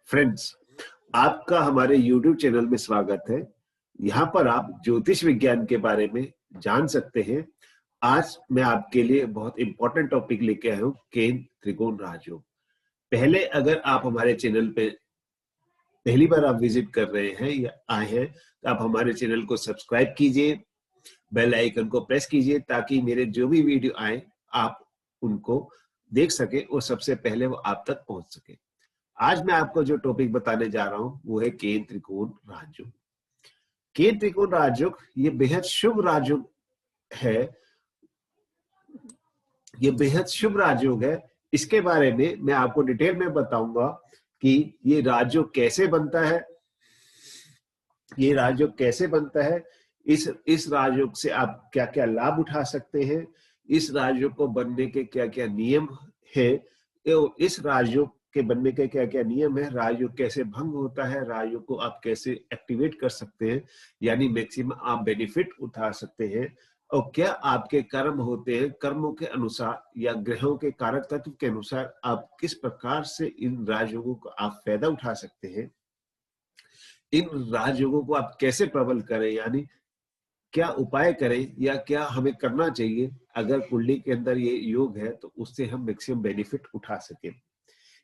Friends, आपका हमारे YouTube channel में स्वागत है। यहाँ पर आप ज्योतिष विज्ञान के बारे में जान सकते हैं। आज मैं आपके लिए बहुत इंपॉर्टेंट टॉपिक लेके आया हूँ, केंद्र त्रिकोण राजयोग। पहले अगर आप हमारे चैनल पे पहली बार आप विजिट कर रहे हैं या आए हैं तो आप हमारे चैनल को सब्सक्राइब कीजिए, बेल आइकन को प्रेस कीजिए ताकि मेरे जो भी वीडियो आए आप उनको देख सके और सबसे पहले वो आप तक पहुंच सके। आज मैं आपको जो टॉपिक बताने जा रहा हूं वो है केंद्र त्रिकोण राजयोग। केंद्र त्रिकोण राजयोग ये बेहद शुभ राजयोग है। ये बेहद शुभ राजयोग है। इसके बारे में मैं आपको डिटेल में बताऊंगा कि ये राजयोग कैसे बनता है, ये राजयोग कैसे बनता है, इस राजयोग से आप क्या क्या लाभ उठा सकते हैं, इस राजयोग को बनने के क्या क्या नियम है, इस राजयोग के बनने के क्या क्या नियम है, राजयोग कैसे भंग होता है, राजयोग को आप कैसे एक्टिवेट कर सकते हैं, यानी मैक्सिमम आप बेनिफिट उठा सकते हैं, और क्या आपके कर्म होते हैं, कर्मों के अनुसार या ग्रहों के कारक तत्व के अनुसार आप किस प्रकार से इन राजयोगों को आप फायदा उठा सकते हैं, इन राजयोगों को आप कैसे प्रबल करें, यानी क्या उपाय करें या क्या हमें करना चाहिए अगर कुंडली के अंदर ये योग है तो उससे हम मैक्सिमम बेनिफिट उठा सकें।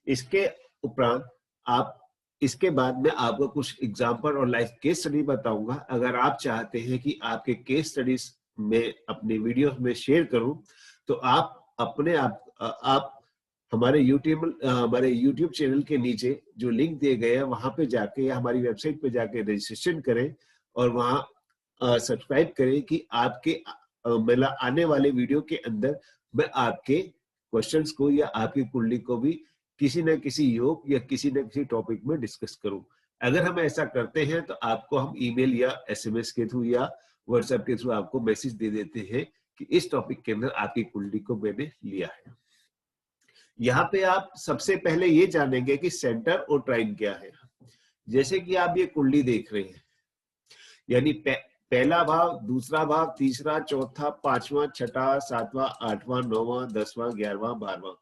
इसके उपरांत आप इसके बाद में आपको कुछ एग्जांपल और लाइव केस स्टडी बताऊंगा। अगर आप चाहते हैं कि आपके केस स्टडीज में अपनी वीडियोस में शेयर करूं तो आप अपने आप हमारे यूट्यूब चैनल के नीचे जो लिंक दिए गए हैं वहां पे जाके या हमारी वेबसाइट पे जाके रजिस्ट्रेशन करें और वहां सब्सक्राइब करें कि आपके मतलब आने वाले वीडियो के अंदर मैं आपके क्वेश्चंस को या आपकी कुंडली को भी किसी न किसी योग या किसी न किसी टॉपिक में डिस्कस करूं। अगर हम ऐसा करते हैं तो आपको हम ईमेल या एसएमएस के थ्रू या व्हाट्सएप के थ्रू आपको मैसेज दे देते हैं कि इस टॉपिक के अंदर आपकी कुंडली को मैंने लिया है। यहाँ पे आप सबसे पहले ये जानेंगे कि सेंटर और ट्राइन क्या है। जैसे कि आप ये कुंडली देख रहे हैं, यानी पहला भाव, दूसरा भाव, तीसरा, चौथा, पांचवा, छठा, सातवां, आठवां, नौवां, 10वां, 11वां, 12वां,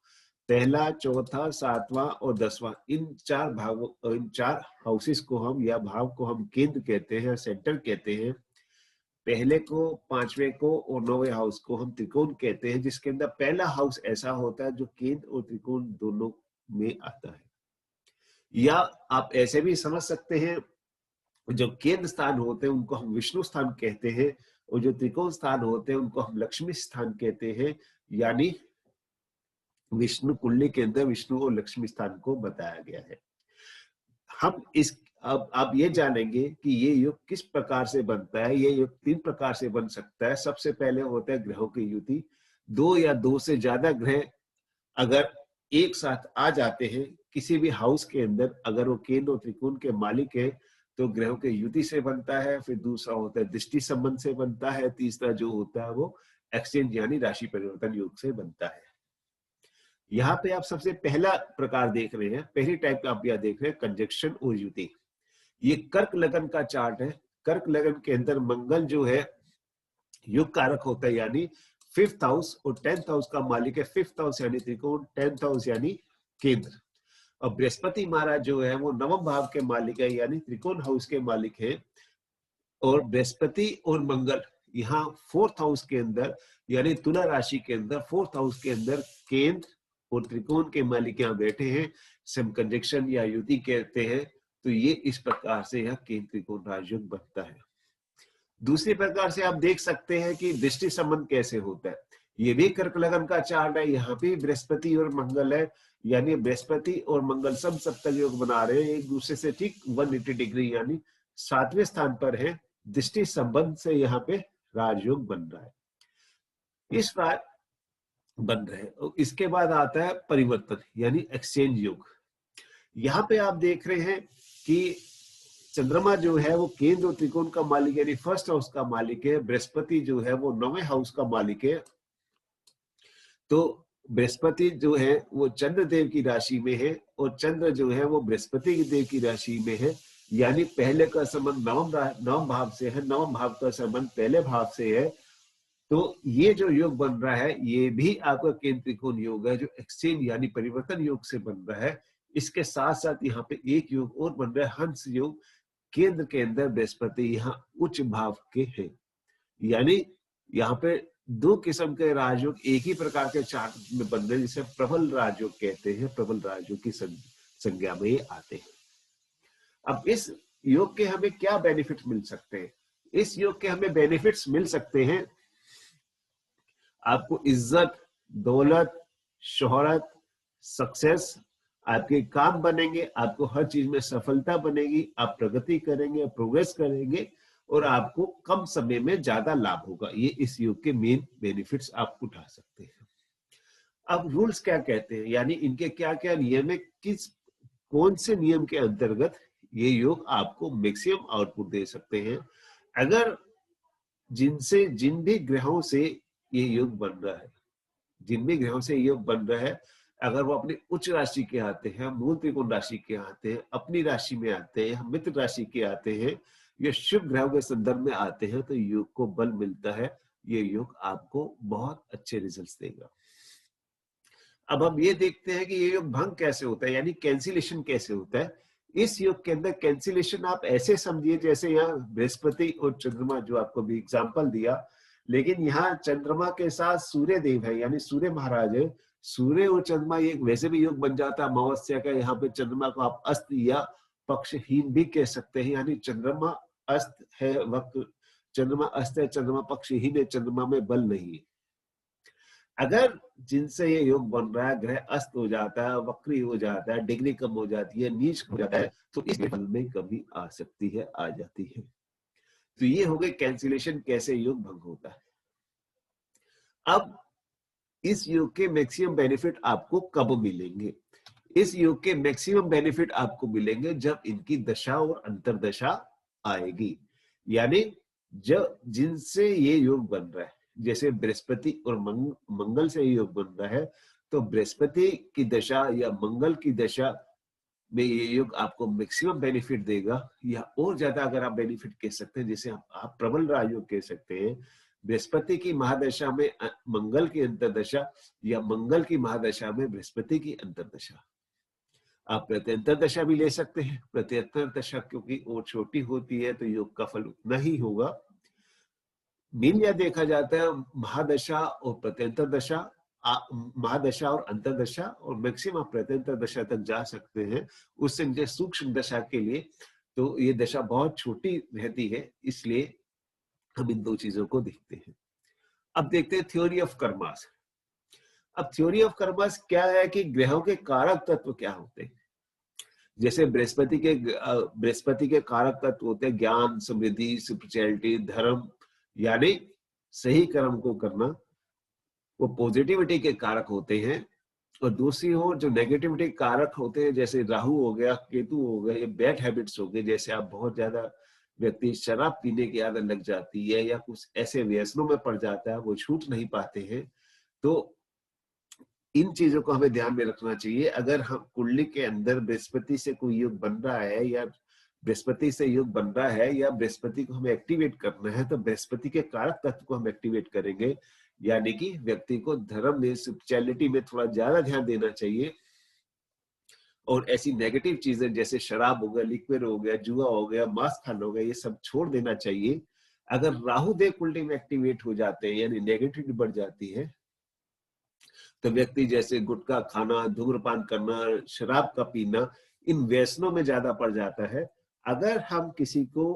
पहला, चौथा, सातवां और 10वां, इन चार हाउसेस को हम या भाव को हम केंद्र कहते हैं, सेंटर कहते हैं। पहले को, पांचवें को और 9वें हाउस को हम त्रिकोण कहते हैं, जिसके अंदर पहला हाउस ऐसा होता है जो केंद्र और त्रिकोण दोनों में आता है। या आप ऐसे भी समझ सकते हैं, जो केंद्र स्थान होते हैं उनको हम विष्णु स्थान कहते हैं और जो त्रिकोण स्थान होते हैं उनको हम लक्ष्मी स्थान कहते हैं। यानी विष्णु कुंडली के अंदर विष्णु और लक्ष्मी स्थान को बताया गया है। हम इस अब आप ये जानेंगे कि ये योग किस प्रकार से बनता है। ये योग 3 प्रकार से बन सकता है। सबसे पहले होता है ग्रहों की युति। 2 या 2 से ज्यादा ग्रह अगर एक साथ आ जाते हैं किसी भी हाउस के अंदर, अगर वो केंद्र और त्रिकोण के मालिक है तो ग्रहों के युति से बनता है। फिर दूसरा होता है दृष्टि संबंध से बनता है। तीसरा जो होता है वो एक्सचेंज यानी राशि परिवर्तन योग से बनता है। यहाँ पे आप सबसे पहला प्रकार देख रहे हैं, पहली टाइप आप यह देख रहे हैं कंजक्शन और युति। ये कर्क लगन का चार्ट है। कर्क लगन के अंदर मंगल जो है युग कारक होता है, यानी 5th हाउस और 10th हाउस का मालिक है। 5th हाउस यानी त्रिकोण, 10th हाउस यानी केंद्र। और बृहस्पति महाराज जो है वो 9वें भाव के मालिक है, यानी त्रिकोण हाउस के मालिक है। और बृहस्पति और मंगल यहाँ 4th हाउस के अंदर यानी तुला राशि के अंदर 4th हाउस के अंदर केंद्र और त्रिकोण के मालिक यहाँ बैठे हैं। सम कंजक्शन या युति कहते हैं। तो ये इस प्रकार से यह केंद्र त्रिकोण राजयोग बनता है। दूसरी प्रकार से आप देख सकते हैं कि दृष्टि संबंध कैसे होता है। ये भी कर्क लगन का चार्ट है। यहाँ पे बृहस्पति और मंगल है, यानी बृहस्पति और मंगल सब सप्तक योग बना रहे हैं एक दूसरे से ठीक 180 डिग्री, यानी 7वें स्थान पर है। दृष्टि संबंध से यहाँ पे राजयोग बन रहा है, इस बार बन रहे हैं। और इसके बाद आता है परिवर्तन यानी एक्सचेंज योग। यहाँ पे आप देख रहे हैं कि चंद्रमा जो है वो केंद्र और त्रिकोण का मालिक यानी 1st हाउस का मालिक है। बृहस्पति जो है वो 9वें हाउस का मालिक है। तो बृहस्पति जो है वो चंद्र देव की राशि में है और चंद्र जो है वो बृहस्पति देव की राशि में है, यानी पहले का संबंध नवम भाव से है, नवम भाव का संबंध पहले भाव से है। तो ये जो योग बन रहा है ये भी आपका केंद्र त्रिकोण योग है, जो एक्सचेंज यानी परिवर्तन योग से बन रहा है। इसके साथ साथ यहाँ पे एक योग और बन रहा है हंस योग, केंद्र के अंदर बृहस्पति यहाँ उच्च भाव के हैं, यानी यहाँ पे दो किस्म के राजयोग एक ही प्रकार के चार्ट में बन रहे हैं, जिसे प्रबल राजयोग कहते हैं, प्रबल राजयोग की संज्ञा में ये आते हैं। अब इस योग के हमें क्या बेनिफिट्स मिल सकते हैं? इस योग के हमें बेनिफिट्स मिल सकते हैं, आपको इज्जत, दौलत, शोहरत, सक्सेस, आपके काम बनेंगे, आपको हर चीज में सफलता बनेगी, आप प्रगति करेंगे, प्रोग्रेस करेंगे और आपको कम समय में ज्यादा लाभ होगा। ये इस योग के मेन बेनिफिट्स आप उठा सकते हैं। अब रूल्स क्या कहते हैं, यानी इनके क्या क्या नियम है, कौन से नियम के अंतर्गत ये योग आपको मैक्सिमम आउटपुट दे सकते हैं। अगर जिन भी ग्रहों से ये योग बन रहा है, जिन भी ग्रहों से योग बन रहा है, अगर वो अपनी उच्च राशि के आते हैं, मूल त्रिकोण राशि के आते हैं, अपनी राशि में आते हैं, मित्र राशि के आते हैं, ये शुभ ग्रहों के संदर्भ में आते हैं, तो योग को बल मिलता है। ये योग आपको बहुत अच्छे रिजल्ट्स देगा। अब हम ये देखते हैं कि ये योग भंग कैसे होता है, यानी कैंसिलेशन कैसे होता है। इस योग के अंदर कैंसिलेशन आप ऐसे समझिए जैसे यहाँ बृहस्पति और चंद्रमा, जो आपको भी एग्जाम्पल दिया, लेकिन यहाँ चंद्रमा के साथ सूर्य देव है, यानी सूर्य महाराज है। सूर्य और चंद्रमा ये वैसे भी योग बन जाता है अमावस्या का। यहाँ पे चंद्रमा को आप अस्त या पक्षहीन भी कह सकते हैं, यानी चंद्रमा अस्त है, वक्त चंद्रमा अस्त है, चंद्रमा पक्षहीन है, चंद्रमा में बल नहीं है। अगर जिनसे ये योग बन रहा है ग्रह अस्त हो जाता है, वक्री हो जाता है, डिग्री कम हो जाती है, नीच हो जाता है, तो इस फल में कमी आ सकती है, आ जाती है। तो ये हो गई कैंसिलेशन, कैसे योग भंग होता है। अब इस योग के मैक्सिमम बेनिफिट आपको कब मिलेंगे? इस योग के मैक्सिमम बेनिफिट आपको मिलेंगे जब इनकी दशा और अंतरदशा आएगी, यानी जब जिनसे ये योग बन रहा है, जैसे बृहस्पति और मंगल से योग बन रहा है, तो बृहस्पति की दशा या मंगल की दशा में ये योग आपको मैक्सिमम बेनिफिट देगा, या और ज्यादा अगर आप बेनिफिट कह सकते हैं, जैसे आप प्रबल राजयोग कह सकते हैं। बृहस्पति की महादशा में मंगल की अंतरदशा, या मंगल की महादशा में बृहस्पति की अंतरदशा। आप प्रत्यंतर दशा भी ले सकते हैं। प्रत्यंतर दशा क्योंकि और छोटी होती है तो योग का फल उतना ही होगा। मीन या देखा जाता है महादशा और प्रत्यंतर दशा, महादशा और अंतरदशा, और मैक्सिमम प्रत्यंतर दशा तक जा सकते हैं। उससे नीचे सूक्ष्म दशा के लिए तो ये दशा बहुत छोटी रहती है, इसलिए हम इन दो चीजों को देखते हैं। अब देखते हैं थ्योरी ऑफ कर्मास। अब थ्योरी ऑफ कर्मास क्या है कि ग्रहों के कारक तत्व क्या होते हैं। जैसे बृहस्पति के कारक तत्व होते हैं ज्ञान, समृद्धि, स्पिरिचुअलिटी, धर्म, यानी सही कर्म को करना, वो पॉजिटिविटी के कारक होते हैं। और दूसरी ओर जो नेगेटिविटी कारक होते हैं, जैसे राहु हो गया, केतु हो गए, ये बैड हैबिट्स हो गए, जैसे आप बहुत ज्यादा व्यक्ति शराब पीने की आदत लग जाती है या कुछ ऐसे व्यसनों में पड़ जाता है, वो छूट नहीं पाते हैं। तो इन चीजों को हमें ध्यान में रखना चाहिए। अगर हम कुंडली के अंदर बृहस्पति से कोई योग बन रहा है, या बृहस्पति से योग बन रहा है, या बृहस्पति को हमें एक्टिवेट करना है, तो बृहस्पति के कारक तत्व को हम एक्टिवेट करेंगे। यानी कि व्यक्ति को धर्म में, स्पिरिचुअलिटी में थोड़ा ज्यादा ध्यान देना चाहिए, और ऐसी नेगेटिव चीजें जैसे शराब हो गया, लिक्विड हो गया, जुआ हो गया, मांस खाना हो गया, ये सब छोड़ देना चाहिए। अगर राहु देव कुंडली में एक्टिवेट हो जाते हैं, यानी नेगेटिविटी बढ़ जाती है, तो व्यक्ति जैसे गुटखा खाना, धूम्रपान करना, शराब का पीना, इन व्यसनों में ज्यादा पड़ जाता है। अगर हम किसी को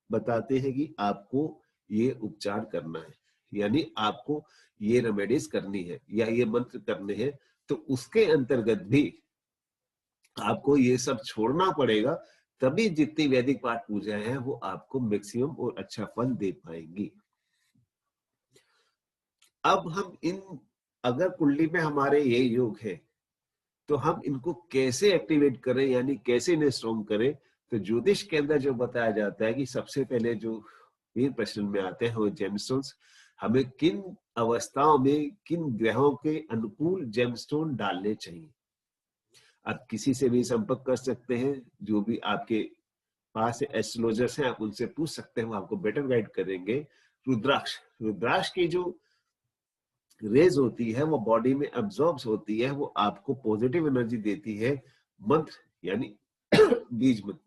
बताते हैं कि आपको ये उपचार करना है, यानी आपको ये रेमेडीज करनी है या ये मंत्र करने हैं, तो उसके अंतर्गत भी आपको ये सब छोड़ना पड़ेगा, तभी जितनी वैदिक पाठ पूजा है वो आपको मैक्सिमम और अच्छा फल दे पाएंगी। अब हम इन, अगर कुंडली में हमारे ये योग है, तो हम इनको कैसे एक्टिवेट करें, यानी कैसे इन्हें स्ट्रॉन्ग करें। तो ज्योतिष के अंदर जो बताया जाता है कि सबसे पहले जो मेन प्रश्न में आते हैं वो जेमस्टोन्स, हमें किन अवस्थाओं में किन ग्रहों के अनुकूल जेमस्टोन डालने चाहिए। आप किसी से भी संपर्क कर सकते हैं, जो भी आपके पास एस्ट्रोलॉजर्स हैं, आप उनसे पूछ सकते हैं, वो आपको बेटर गाइड करेंगे। रुद्राक्ष, रुद्राक्ष की जो रेज होती है वो बॉडी में अब्सॉर्ब होती है, वो आपको पॉजिटिव एनर्जी देती है। मंत्र यानी बीज मंत्र।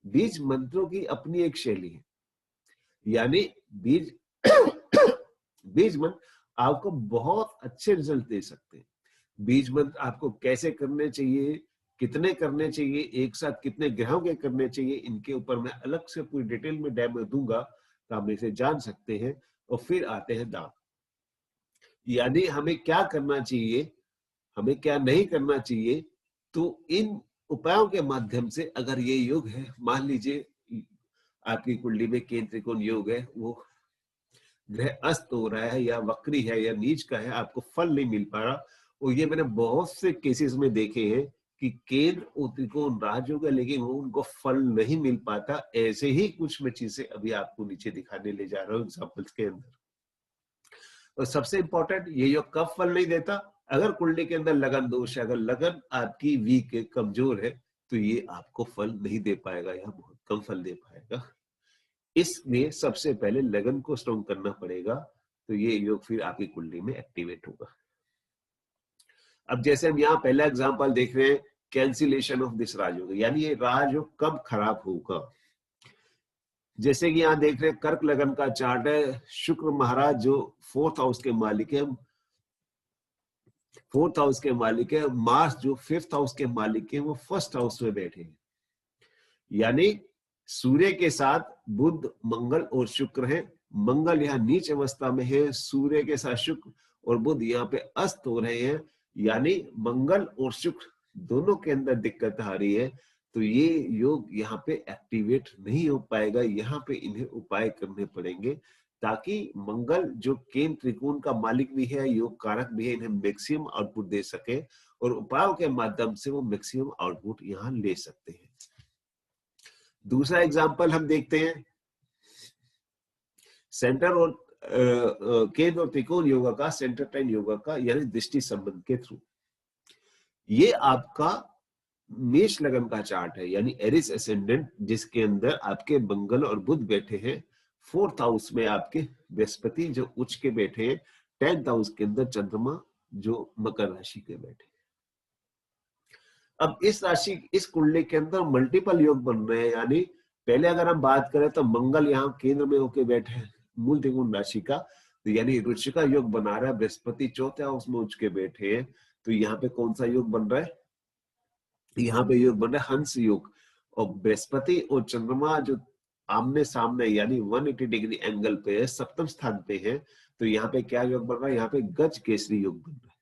बीज मंत्रों की अपनी एक शैली है, यानी बीज बीज मंत्र आपको बहुत अच्छे रिजल्ट दे सकते हैं। बीज मंत्र आपको कैसे करने चाहिए, कितने करने चाहिए, एक साथ कितने ग्रहों के करने चाहिए, इनके ऊपर मैं अलग से पूरी डिटेल में डेमो दूंगा, तो आप इसे जान सकते हैं। और फिर आते हैं दान, यानी हमें क्या करना चाहिए, हमें क्या नहीं करना चाहिए। तो इन उपायों के माध्यम से अगर ये योग है, मान लीजिए आपकी कुंडली में केंद्र त्रिकोण योग है, वो ग्रह अस्त हो रहा है या वक्री है या नीच का है, आपको फल नहीं मिल पा रहा। और ये मैंने बहुत से केसेस में देखे हैं कि केंद्र और त्रिकोण राजयोग है, लेकिन वो उनको फल नहीं मिल पाता। ऐसे ही कुछ मैं चीजें अभी आपको नीचे दिखाने ले जा रहा हूँ एग्जाम्पल्स के अंदर। और सबसे इंपॉर्टेंट, ये योग कब फल नहीं देता, अगर कुंडली के अंदर लगन दोष है, अगर लगन आपकी वीक है, कमजोर है, तो ये आपको फल नहीं दे पाएगा या बहुत कम फल दे पाएगा। इसलिए सबसे पहले लगन को स्ट्रॉन्ग करना पड़ेगा, तो ये योग फिर आपकी कुंडली में एक्टिवेट होगा। अब जैसे हम यहाँ पहला एग्जांपल देख रहे हैं, कैंसिलेशन ऑफ दिस राजयोग, यानी ये राजयोग कब खराब होगा। जैसे कि यहाँ देख रहे हैं कर्क लगन का चार्ट है, शुक्र महाराज जो 4th हाउस के मालिक है, 4th हाउस के मालिक है, मार्स जो 5th हाउस के मालिक है, वो 1st हाउस में बैठे हैं। यानी सूर्य के साथ बुध, मंगल और शुक्र है। मंगल यहाँ नीच अवस्था में है, सूर्य के साथ शुक्र और बुध यहाँ पे अस्त हो रहे हैं, यानी मंगल और शुक्र दोनों के अंदर दिक्कत आ रही है। तो ये योग यहाँ पे एक्टिवेट नहीं हो पाएगा। यहाँ पे इन्हें उपाय करने पड़ेंगे ताकि मंगल जो केंद्र त्रिकोण का मालिक भी है, योग कारक भी है, इन्हें मैक्सिमम आउटपुट दे सके और उपायों के माध्यम से वो मैक्सिमम आउटपुट यहाँ ले सकते हैं। दूसरा एग्जाम्पल हम देखते हैं सेंटर और केंद्र और त्रिकोण योगा का, सेंटर टाइन योगा का, यानी दृष्टि संबंध के थ्रू। ये आपका मेष लगन का चार्ट है, यानी एरिस एसेंडेंट, जिसके अंदर आपके मंगल और बुध बैठे हैं। 4th हाउस में आपके बृहस्पति जो उच्च के बैठे हैं। 10th हाउस के अंदर चंद्रमा जो मकर राशि के बैठे। अब इस राशि, इस कुंडली के अंदर मल्टीपल योग बन रहे हैं, यानी पहले अगर हम बात करें तो मंगल यहाँ केंद्र में होके बैठे हैं मूल त्रिकोण राशि का, तो यानी रुचि का योग बना रहा है। बृहस्पति 4th हाउस में उच्च के बैठे हैं, तो यहाँ पे कौन सा योग बन रहा है, यहाँ पे योग बन रहा है हंस योग। और बृहस्पति और चंद्रमा जो आमने सामने यानी 180 डिग्री एंगल पे है, सप्तम स्थान पे है, तो यहाँ पे क्या योग बन रहा है, यहाँ पे गज केसरी योग बन रहा है।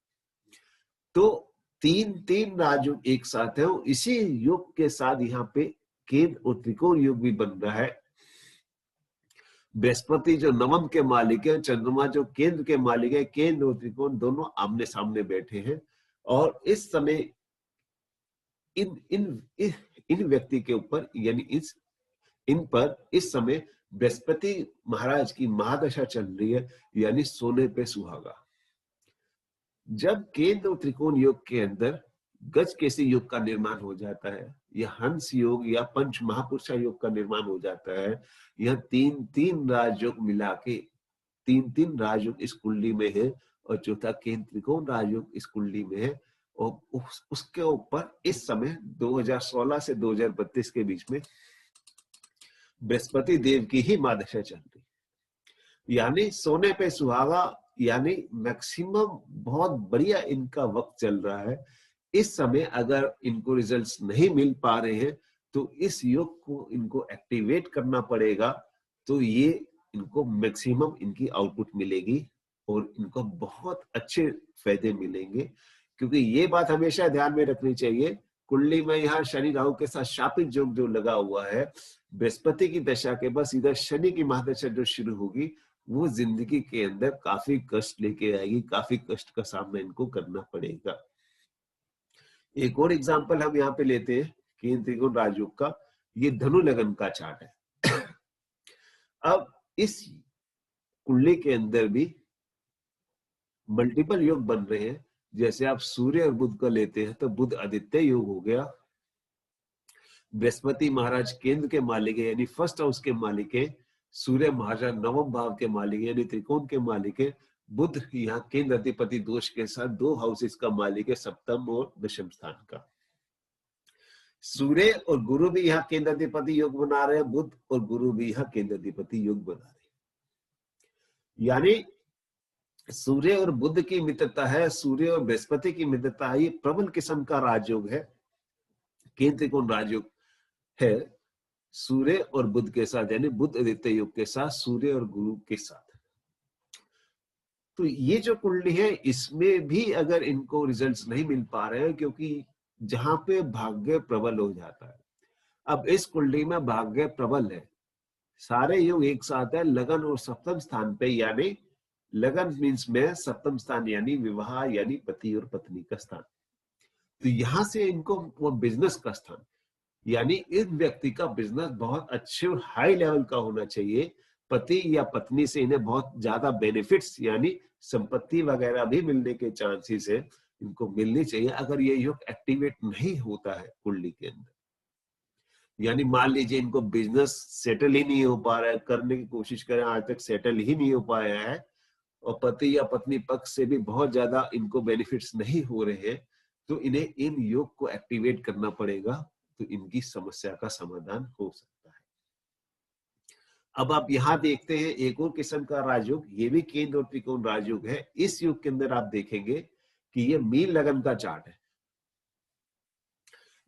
तो तीन राजयोग एक साथ है। इसी योग के साथ यहाँ पे केंद्र और त्रिकोण योग भी बन रहा है। बृहस्पति जो नवम के मालिक है, चंद्रमा जो केंद्र के मालिक है, केंद्र और त्रिकोण दोनों आमने सामने बैठे हैं। और इस समय इन व्यक्ति के ऊपर यानी इन पर इस समय बृहस्पति महाराज की महादशा चल रही है, यानी सोने पे सुहागा। जब केंद्र और त्रिकोण योग के अंदर गज केसरी योग का निर्माण हो जाता है, या हंस योग या पंच महापुरुषा योग का निर्माण हो जाता है, यह तीन राजयोग मिला के तीन राजयोग इस कुंडली में है, और चौथा केंद्र त्रिकोण राजयोग इस कुंडली में है। और उसके ऊपर इस समय 2016 से 2032 के बीच में बृहस्पति देव की ही महादशा चल रही, यानी सोने पे सुहागा, यानी मैक्सिमम बहुत बढ़िया इनका वक्त चल रहा है। इस समय अगर इनको रिजल्ट्स नहीं मिल पा रहे हैं, तो इस योग को इनको एक्टिवेट करना पड़ेगा, तो ये इनको मैक्सिमम इनकी आउटपुट मिलेगी और इनको बहुत अच्छे फायदे मिलेंगे। क्योंकि ये बात हमेशा ध्यान में रखनी चाहिए, कुंडली में यहाँ शनि राहु के साथ शापित योग जो लगा हुआ है, बृहस्पति की दशा के बाद सीधा शनि की महादशा जो शुरू होगी, वो जिंदगी के अंदर काफी कष्ट लेके आएगी, काफी कष्ट का सामना इनको करना पड़ेगा। एक और एग्जांपल हम यहाँ पे लेते हैं केंद्र त्रिकोण राजयोग का। ये धनु लगन का चार्ट है। अब इस कुंडली के अंदर भी मल्टीपल योग बन रहे हैं। जैसे आप सूर्य और बुध का लेते हैं तो बुध आदित्य योग हो गया, बृहस्पति महाराज केंद्र के मालिक है यानी 1st हाउस के मालिक है, सूर्य महाराज नवम भाव के मालिक है यानी त्रिकोण के मालिक है, बुध यहाँ केंद्र अधिपति दोष के साथ 2 हाउसेस का मालिक है, सप्तम और दशम स्थान का। सूर्य और गुरु भी यहाँ केंद्राधिपति योग बना रहे हैं, बुध और गुरु भी यहाँ केंद्राधिपति योग बना रहे हैं। यानी सूर्य और बुध की मित्रता है, सूर्य और बृहस्पति की मित्रता है, ये प्रबल किस्म का राजयोग है, केंद्र त्रिकोण राजयोग है सूर्य और बुध के साथ, यानी बुध आदित्य योग के साथ, सूर्य और गुरु के साथ। तो ये जो कुंडली है इसमें भी अगर इनको रिजल्ट्स नहीं मिल पा रहे हैं, क्योंकि जहां पे भाग्य प्रबल हो जाता है, अब इस कुंडली में भाग्य प्रबल है, सारे योग एक साथ है लगन और सप्तम स्थान पे, यानी लगन मीन्स में सप्तम स्थान यानी विवाह यानी पति और पत्नी का स्थान। तो यहां से इनको वो बिजनेस का स्थान, यानी इस व्यक्ति का बिजनेस बहुत अच्छे और हाई लेवल का होना चाहिए, पति या पत्नी से इन्हें बहुत ज्यादा बेनिफिट्स यानी संपत्ति वगैरह भी मिलने के चांसेस है, इनको मिलनी चाहिए अगर ये योग एक्टिवेट नहीं होता है कुंडली के अंदर। यानी मान लीजिए इनको बिजनेस सेटल ही नहीं हो पा रहा है, करने की कोशिश करें आज तक सेटल ही नहीं हो पाया है, और पति या पत्नी पक्ष से भी बहुत ज्यादा इनको बेनिफिट्स नहीं हो रहे हैं, तो इन्हें इन योग को एक्टिवेट करना पड़ेगा, तो इनकी समस्या का समाधान हो सकता है। अब आप यहां देखते हैं एक और किस्म का राजयोग, ये भी केंद्र और त्रिकोण राजयोग है। इस योग के अंदर आप देखेंगे कि ये मीन लगन का चार्ट है।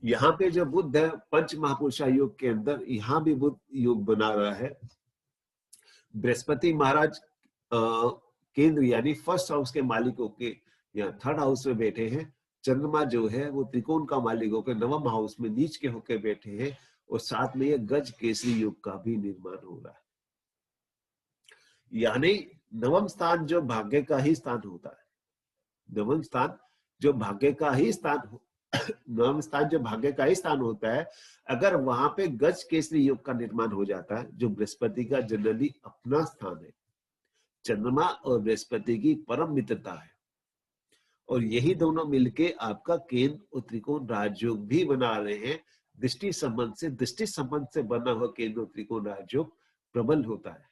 यहाँ पे जो बुध है पंच महापुरुषा योग के अंदर, यहाँ भी बुध योग बना रहा है। बृहस्पति महाराज केंद्र यानी फर्स्ट हाउस के मालिक होके यहाँ थर्ड हाउस में बैठे हैं। चंद्रमा जो है वो त्रिकोण का मालिक होकर नवम हाउस में नीच के होकर बैठे हैं, और साथ में ये गज केसरी योग का भी निर्माण हो रहा है। यानी नवम स्थान जो भाग्य का ही स्थान होता है, नवम स्थान जो भाग्य का ही स्थान नवम स्थान जो भाग्य का ही स्थान होता है, अगर वहां पे गज केसरी योग का निर्माण हो जाता है, जो बृहस्पति का जनरली अपना स्थान है, चंद्रमा और बृहस्पति की परम मित्रता है, और यही दोनों मिलके आपका केंद्र और त्रिकोण राजयोग भी बना रहे हैं। दृष्टि संबंध से बना हुआ केंद्र और त्रिकोण राजयोग प्रबल होता है,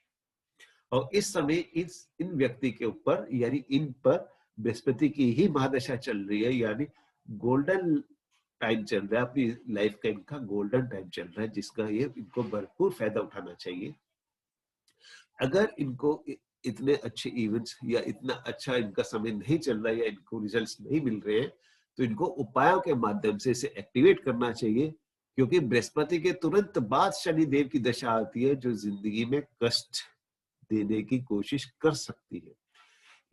और इस समय इन व्यक्ति के ऊपर यानी इन पर बृहस्पति की ही महादशा चल रही है, यानी गोल्डन टाइम चल रहा है, अपनी लाइफ का इनका गोल्डन टाइम चल रहा है, जिसका ये इनको भरपूर फायदा उठाना चाहिए। अगर इनको इतने अच्छे इवेंट्स या इतना अच्छा इनका समय नहीं चल रहा है या इनको रिजल्ट्स नहीं मिल रहे हैं, तो इनको उपायों के माध्यम से इसे एक्टिवेट करना चाहिए, क्योंकि बृहस्पति के तुरंत बाद शनि देव की दशा आती है, जो जिंदगी में कष्ट देने की कोशिश कर सकती है।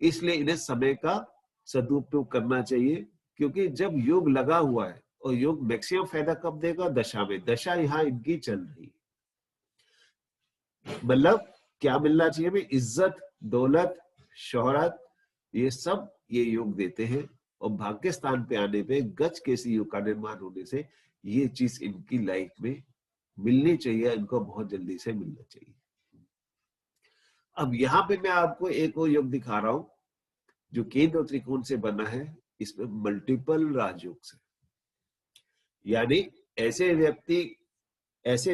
इसलिए इन्हें समय का सदुपयोग करना चाहिए, क्योंकि जब योग लगा हुआ है, और योग मैक्सिमम फायदा कब देगा, दशा में। दशा यहाँ इनकी चल रही है, मतलब क्या मिलना चाहिए हमें, इज्जत, दौलत, शोहरत, ये सब ये योग देते हैं। और भाग्य स्थान पे आने पे गज केसरी योग का निर्माण होने से ये चीज इनकी लाइफ में मिलनी चाहिए, इनको बहुत जल्दी से मिलना चाहिए। अब यहाँ पे मैं आपको एक और योग दिखा रहा हूं जो केंद्र और त्रिकोण से बना है, इसमें मल्टीपल राजयोग से, यानी ऐसे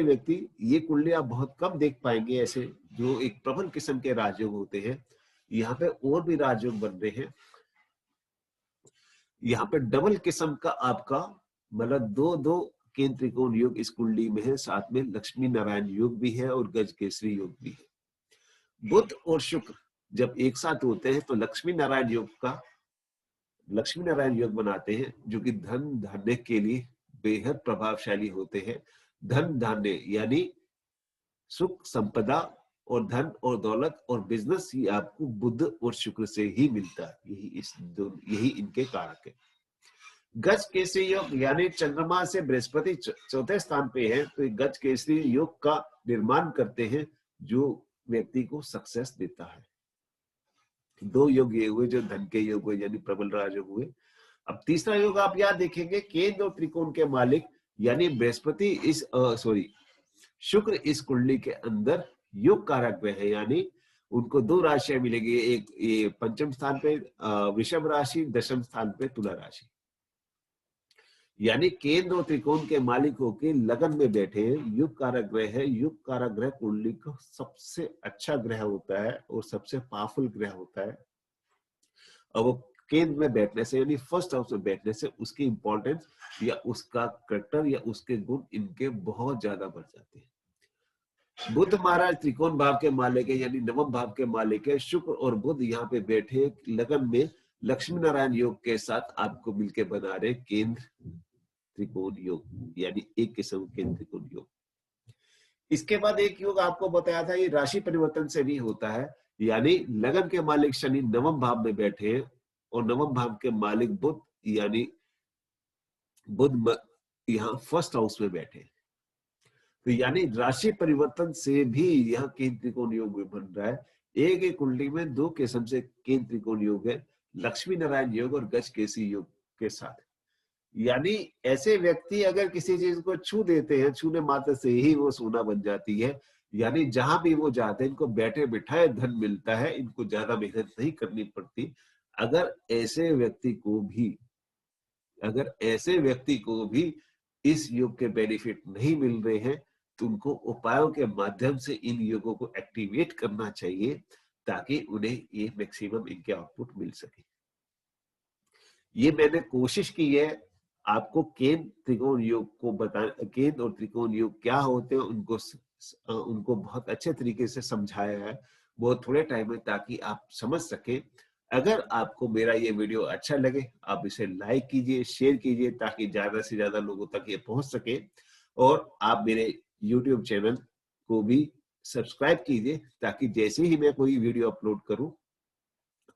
व्यक्ति ये कुंडली आप बहुत कम देख पाएंगे, ऐसे जो एक प्रबल किस्म के राजयोग होते हैं। यहाँ पे और भी राजयोग बन रहे हैं, यहाँ पे डबल किस्म का आपका मतलब दो केंद्र त्रिकोण योग इस कुंडली में है, साथ में लक्ष्मी नारायण योग भी है और गज केसरी योग भी है। बुध और शुक्र जब एक साथ होते हैं तो लक्ष्मी नारायण योग बनाते हैं, जो कि धन धान्य के लिए बेहद प्रभावशाली होते हैं। धन धान्य यानी सुख संपदा और धन और दौलत और बिजनेस ही आपको बुध और शुक्र से ही मिलता है, यही इनके कारक है। गज केसरी योग यानी चंद्रमा से बृहस्पति चौथे स्थान पे है, तो गज केसरी योग का निर्माण करते हैं, जो व्यक्ति को सक्सेस देता है। दो योग ये हुए जो धन के योग हुए, यानी प्रबल राजयोग हुए। अब तीसरा योग आप यहाँ देखेंगे, केंद्र और त्रिकोण के मालिक यानी बृहस्पति शुक्र इस कुंडली के अंदर योग कारक में है, यानी उनको दो राशियां मिलेगी, एक ये पंचम स्थान पे वृषभ राशि, दशम स्थान पे तुला राशि, यानी केंद्र और त्रिकोण के मालिक होके लगन में बैठे हैं। युग कारक ग्रह है, युग कारक ग्रह कुंडली का सबसे अच्छा ग्रह होता है और सबसे पावरफुल ग्रह होता है, और वो केंद्र में बैठने से यानी फर्स्ट हाउस में बैठने से उसकी इंपॉर्टेंस या उसका करेक्टर या उसके गुण इनके बहुत ज्यादा बढ़ जाते हैं। बुध महाराज त्रिकोण भाव के मालिक है यानी नवम भाव के मालिक है। शुक्र और बुध यहाँ पे बैठे लगन में लक्ष्मी नारायण योग के साथ आपको मिलके बना रहे केंद्र त्रिकोण योग यानी एक किस्म केंद्र त्रिकोण योग। इसके बाद एक योग आपको बताया था ये राशि परिवर्तन से भी होता है यानी लगन के मालिक शनि नवम भाव में बैठे हैं और नवम भाव के मालिक बुध यानी बुध यहाँ फर्स्ट हाउस में बैठे। तो यानी राशि परिवर्तन से भी यहाँ केंद्र त्रिकोण योग बन रहा है। एक कुंडली में दो किस्म से केंद्र त्रिकोण योग है, लक्ष्मी नारायण योग और गज केसी योग के साथ। यानी ऐसे व्यक्ति अगर किसी चीज को छू देते हैं, छूने मात्र से ही वो सोना बन जाती है। यानी जहां भी वो जाते हैं इनको बैठे बिठाए धन मिलता है, इनको ज्यादा मेहनत नहीं करनी पड़ती। अगर ऐसे व्यक्ति को भी इस योग के बेनिफिट नहीं मिल रहे हैं तो उनको उपायों के माध्यम से इन योगों को एक्टिवेट करना चाहिए ताकि उन्हें ये मैक्सिमम इनके आउटपुट मिल सके। ये मैंने कोशिश की है आपको केंद्र त्रिकोण योग को बताना, केंद्र और त्रिकोण योग क्या होते हैं उनको बहुत अच्छे तरीके से समझाया है बहुत थोड़े टाइम में ताकि आप समझ सके। अगर आपको मेरा ये वीडियो अच्छा लगे आप इसे लाइक कीजिए, शेयर कीजिए ताकि ज्यादा से ज्यादा लोगों तक ये पहुंच सके। और आप मेरे YouTube चैनल को भी सब्सक्राइब कीजिए ताकि जैसे ही मैं कोई वीडियो अपलोड करूं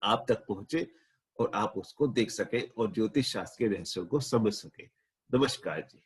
आप तक पहुंचे और आप उसको देख सकें और ज्योतिष शास्त्र के रहस्यों को समझ सकें। नमस्कार जी।